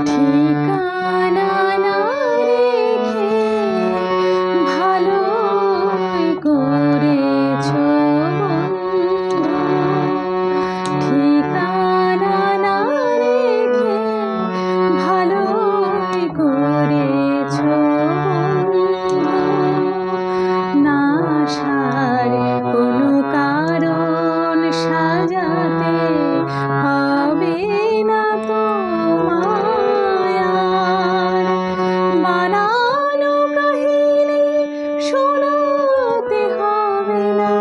ঠিকানা না রেখে ভালোই করেছো বন্ধু, ঠিকানা না রেখে ভালোই করেছো বন্ধু। না আসার কোনো কারণ সাজাতে হবে না তোমায় আর, বানানো কাহিনী শোনাতে হবে না,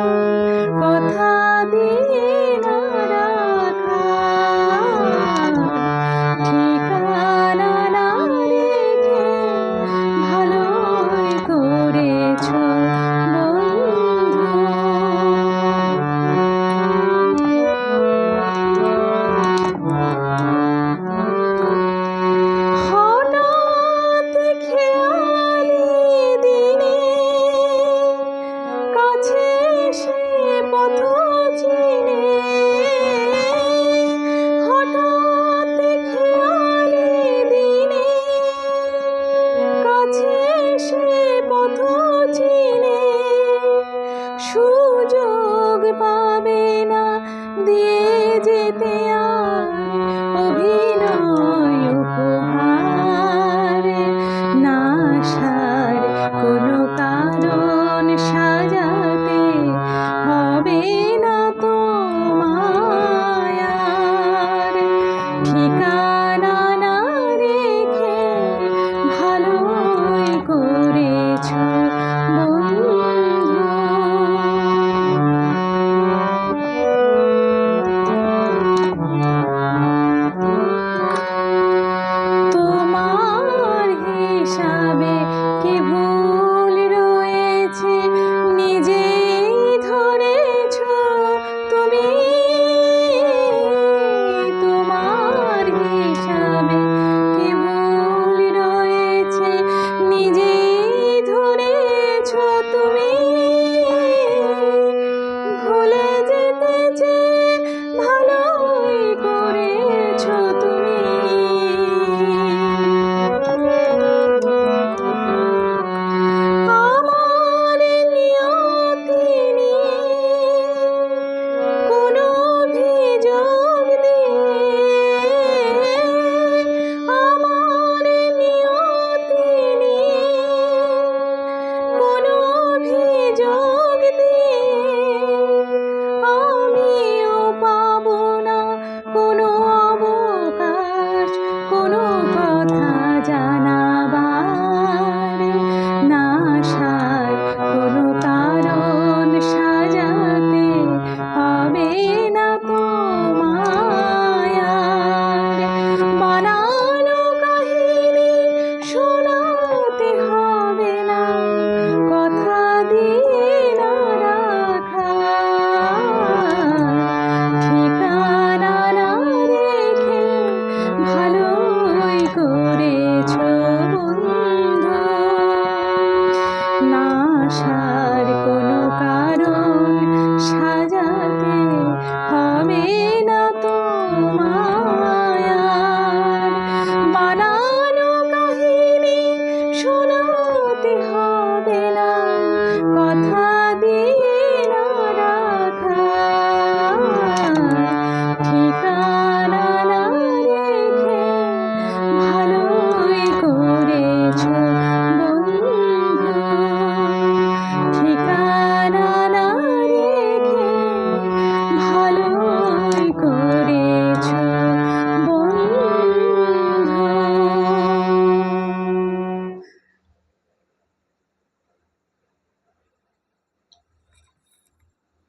কথা দিয়ে না রাখা। ঠিকানা না রেখে ভালোই করেছো বন্ধু। হঠাৎ খেয়ালি দিনে কাছে এসে পথ চিনে, হঠাৎ খেয়ালি দিনে কাছে এসে পথ চিনে, সুযোগ পাবে না দিয়ে যেতে আর অভিনয় উপহার। না আসার কোনো কারণ সাজাতে হবে না তোমায় আর, ঠিকানা না রেখে ভালোই করেছো বন্ধু। তোমার হিসাবে কি ভুল রয়েছে নিজেই ধরেছো তুমি, তোমার হিসাবে কি ভুল রয়েছে নিজেই ধরেছো তুমি, ভুলে যেতে চেয়ে ভালোই করেছো তুমি। আমার নিয়তি নিয়ে কোনো অভিযোগ দিয়ে, আমার নিয়তি নিয়ে কোনো অভিযোগ দিয়ে আমিও পাবো না কোনো অবকাশ, কোনো কথা জানাবার। না আসার কোনো কারণ সাজাতে হবে না তোমায় আর, বানানো কাহিনী শোনাতে হবে না, কথা দিয়ে না রাখা। ঠিকানা না রেখে ভালো